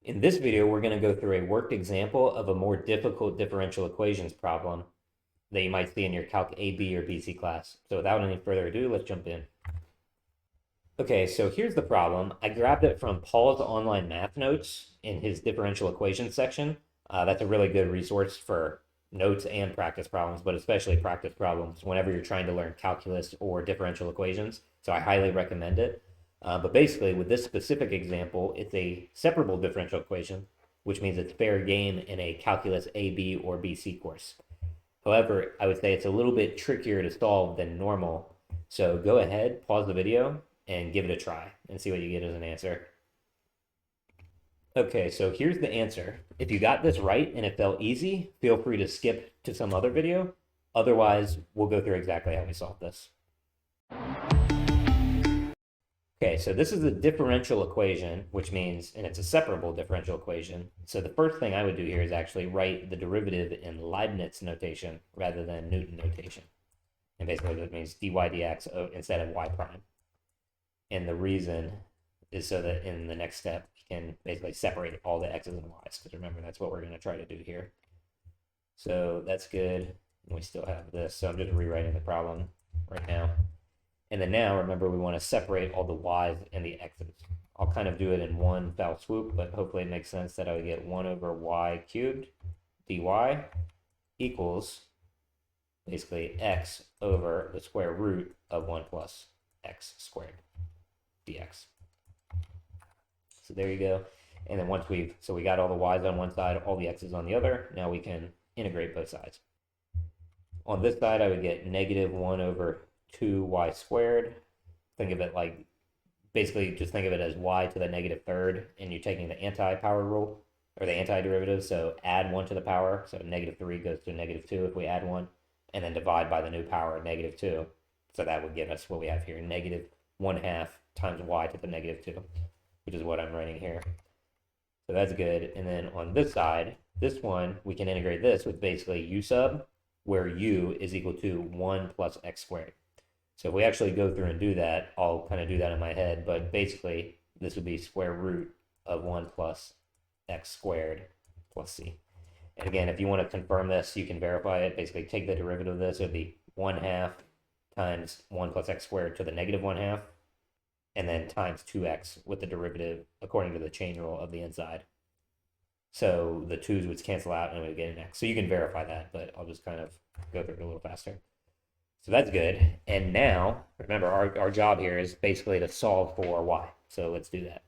In this video, we're going to go through a worked example of a more difficult differential equations problem that you might see in your Calc AB or BC class. So without any further ado, let's jump in. Okay, so here's the problem. I grabbed it from Paul's online math notes in his differential equations section. That's a really good resource for notes and practice problems, but especially practice problems whenever you're trying to learn calculus or differential equations. So I highly recommend it. But basically, with this specific example, it's a separable differential equation, which means it's fair game in a calculus AB or BC course. However, I would say it's a little bit trickier to solve than normal. So go ahead, pause the video, and give it a try and see what you get as an answer. Okay, so here's the answer. If you got this right and it felt easy, feel free to skip to some other video. Otherwise, we'll go through exactly how we solve this. Okay, so this is a differential equation, which means, and it's a separable differential equation. So the first thing I would do here is actually write the derivative in Leibniz notation rather than Newton notation. And basically that means dy dx instead of y prime. And the reason is so that in the next step, you can basically separate all the x's and y's, because remember, that's what we're going to try to do here. So that's good. And we still have this. So I'm just rewriting the problem right now. And then now, remember, we want to separate all the y's and the x's. I'll kind of do it in one foul swoop, but hopefully it makes sense that I would get 1 over y cubed dy equals basically x over the square root of 1 plus x squared dx. So there you go. And then once we got all the y's on one side, all the x's on the other, now we can integrate both sides. On this side, I would get negative 1 over 2y squared. Think of it like, basically just think of it as y to the negative third, and you're taking the anti-power rule, or the anti-derivative, so add 1 to the power, so negative 3 goes to negative 2 if we add 1, and then divide by the new power, negative 2. So that would give us what we have here, negative 1/2 times y to the negative 2, which is what I'm writing here. So that's good. And then on this side, this one, we can integrate this with basically u sub, where u is equal to 1 plus x squared. So if we actually go through and do that, I'll kind of do that in my head, but basically this would be square root of 1 plus x squared plus c. And again, if you want to confirm this, you can verify it. Basically take the derivative of this, it would be 1/2 times 1 plus x squared to the negative 1/2, and then times 2x with the derivative according to the chain rule of the inside. So the 2's would cancel out and we would get an x. So you can verify that, but I'll just kind of go through it a little faster. So that's good. And now, remember, our job here is basically to solve for y. So let's do that.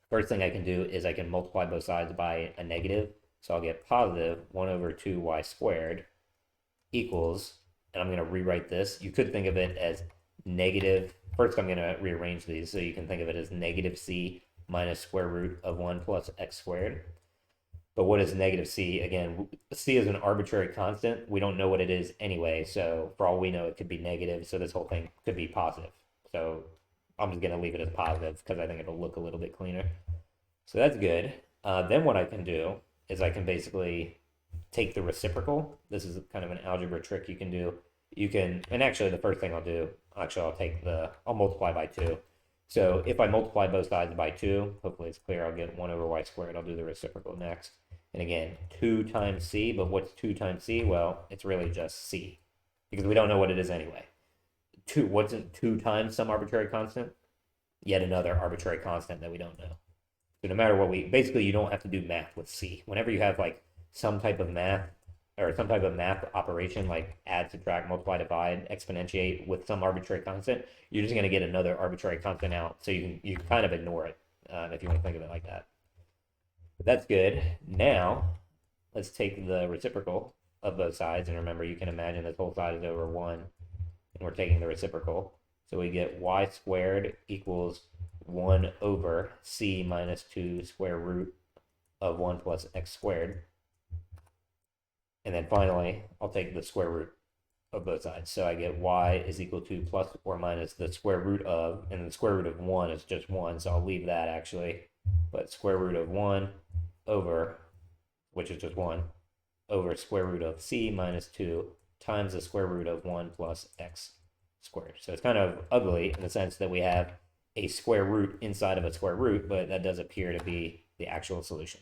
First thing I can do is I can multiply both sides by a negative. So I'll get positive 1 over 2y squared equals, and I'm going to rewrite this. You could think of it as negative. First, I'm going to rearrange these so you can think of it as negative c minus square root of 1 plus x squared. But what is negative c? Again, c is an arbitrary constant. We don't know what it is anyway, so for all we know, it could be negative, so this whole thing could be positive. So I'm just going to leave it as positive because I think it'll look a little bit cleaner. So that's good. Then what I can do is I can basically take the reciprocal. This is kind of an algebra trick you can do. You can, and actually the first thing I'll do, I'll multiply by 2. So if I multiply both sides by 2, hopefully it's clear, I'll get 1 over y squared. I'll do the reciprocal next. And again, 2 times c, but what's 2 times c? Well, it's really just c, because we don't know what it is anyway. What's 2 times some arbitrary constant? Yet another arbitrary constant that we don't know. So no matter what basically you don't have to do math with c. Whenever you have like some type of math, or some type of math operation like add, subtract, multiply, divide, exponentiate with some arbitrary constant, you're just going to get another arbitrary constant out. So you can kind of ignore it if you want to think of it like that. But that's good. Now, let's take the reciprocal of both sides. And remember, you can imagine this whole side is over 1. And we're taking the reciprocal. So we get y squared equals 1 over c minus 2 square root of 1 plus x squared. And then finally, I'll take the square root of both sides. So I get y is equal to plus or minus the square root of, and the square root of 1 is just 1, so I'll leave that actually. But square root of 1 over, which is just 1, over square root of c minus 2 times the square root of 1 plus x squared. So it's kind of ugly in the sense that we have a square root inside of a square root, but that does appear to be the actual solution.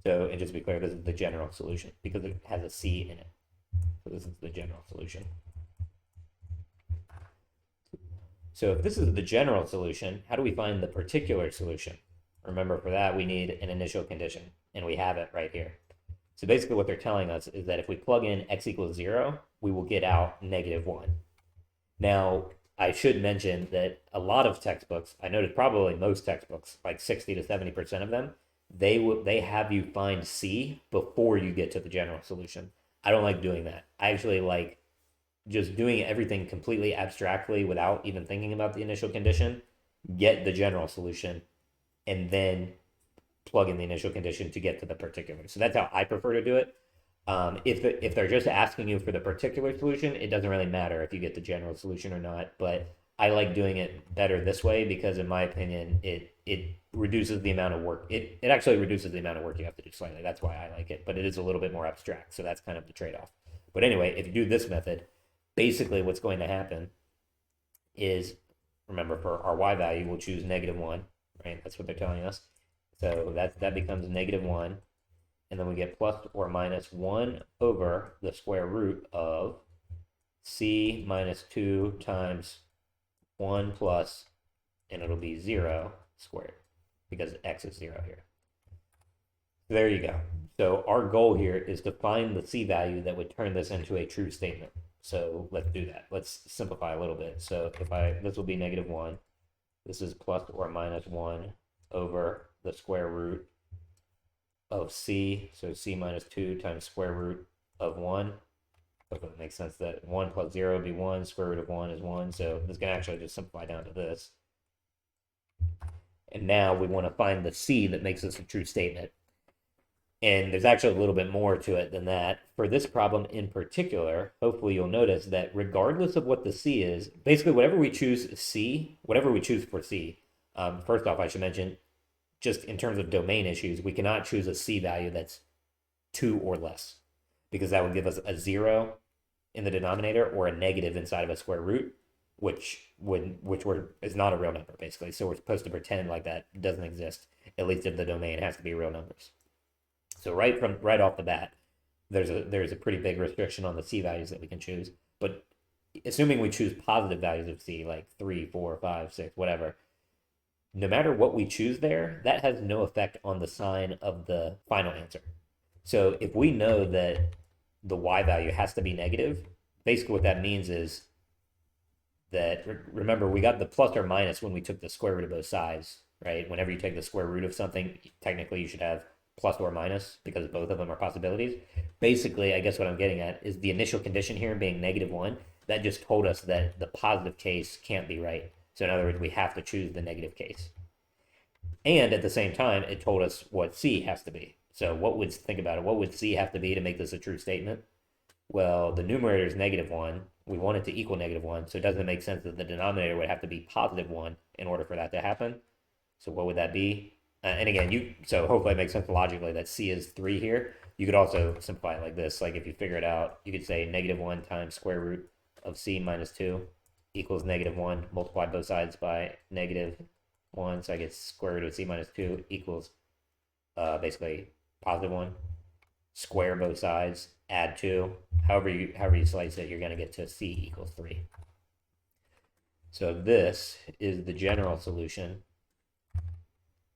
So, and just to be clear, this is the general solution because it has a C in it. So this is the general solution. So if this is the general solution, how do we find the particular solution? Remember, for that, we need an initial condition, and we have it right here. So basically what they're telling us is that if we plug in x equals 0, we will get out -1. Now, I should mention that a lot of textbooks, I noticed probably most textbooks, like 60 to 70% of them, they have you find C before you get to the general solution. I don't like doing that. I actually like just doing everything completely abstractly without even thinking about the initial condition, get the general solution, and then plug in the initial condition to get to the particular. So that's how I prefer to do it. If they're just asking you for the particular solution, it doesn't really matter if you get the general solution or not. But I like doing it better this way because, in my opinion, it reduces the amount of work. It actually reduces the amount of work you have to do slightly. That's why I like it. But it is a little bit more abstract. So that's kind of the trade-off. But anyway, if you do this method, basically what's going to happen is, remember, for our y value, we'll choose -1, right? That's what they're telling us. So that becomes -1. And then we get plus or minus 1 over the square root of c minus 2 times 1 plus, and it'll be 0 squared because x is 0 here. There you go. So our goal here is to find the c value that would turn this into a true statement. So let's do that. Let's simplify a little bit. So this will be -1. This is plus or minus 1 over the square root of c, so c minus 2 times square root of 1. Hopefully it makes sense that 1 plus 0 would be 1, square root of 1 is 1, so this can actually just simplify down to this. And now we want to find the c that makes this a true statement. And there's actually a little bit more to it than that. For this problem in particular, hopefully you'll notice that regardless of what the c is, basically whatever we choose for c, first off, I should mention, just in terms of domain issues, we cannot choose a c value that's 2 or less, because that would give us a 0 in the denominator or a negative inside of a square root, which is not a real number, basically. So we're supposed to pretend like that doesn't exist, at least if the domain has to be real numbers. So right off the bat, there's a pretty big restriction on the c values that we can choose. But assuming we choose positive values of c, like 3, 4, 5, 6, whatever, no matter what we choose there, that has no effect on the sign of the final answer. So if we know that the y value has to be negative, basically what that means is that, remember, we got the plus or minus when we took the square root of both sides, right? Whenever you take the square root of something, technically you should have plus or minus because both of them are possibilities. Basically, I guess what I'm getting at is the initial condition here being -1, that just told us that the positive case can't be right. So in other words, we have to choose the negative case. And at the same time, it told us what c has to be. So what would c have to be to make this a true statement? Well, the numerator is -1. We want it to equal -1, so it doesn't make sense that the denominator would have to be +1 in order for that to happen. So what would that be? And again, so hopefully it makes sense logically that c is 3 here. You could also simplify it like this. Like if you figure it out, you could say -1 times square root of c minus 2 equals -1, multiply both sides by -1, so I get square root of c minus 2 equals basically +1. Square both sides, add 2. However you slice it, you're going to get to c equals 3. So this is the general solution.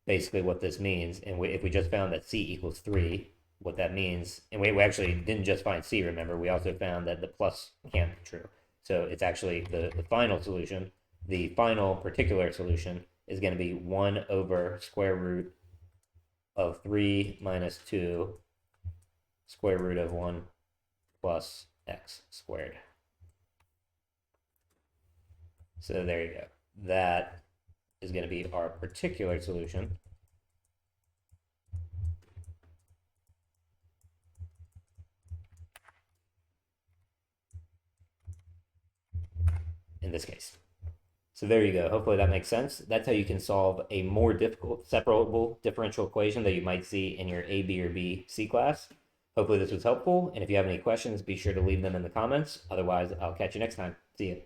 Basically what this means, and if we just found that c equals 3, what that means, and we actually didn't just find c, remember, we also found that the plus can't be true. So it's actually the final solution, the final particular solution is going to be 1 over square root of 3 minus 2 square root of 1 plus x squared. So there you go. That is going to be our particular solution. In this case. So there you go. Hopefully that makes sense. That's how you can solve a more difficult separable differential equation that you might see in your A, B, or B C class. Hopefully this was helpful. And if you have any questions, be sure to leave them in the comments. Otherwise, I'll catch you next time. See you.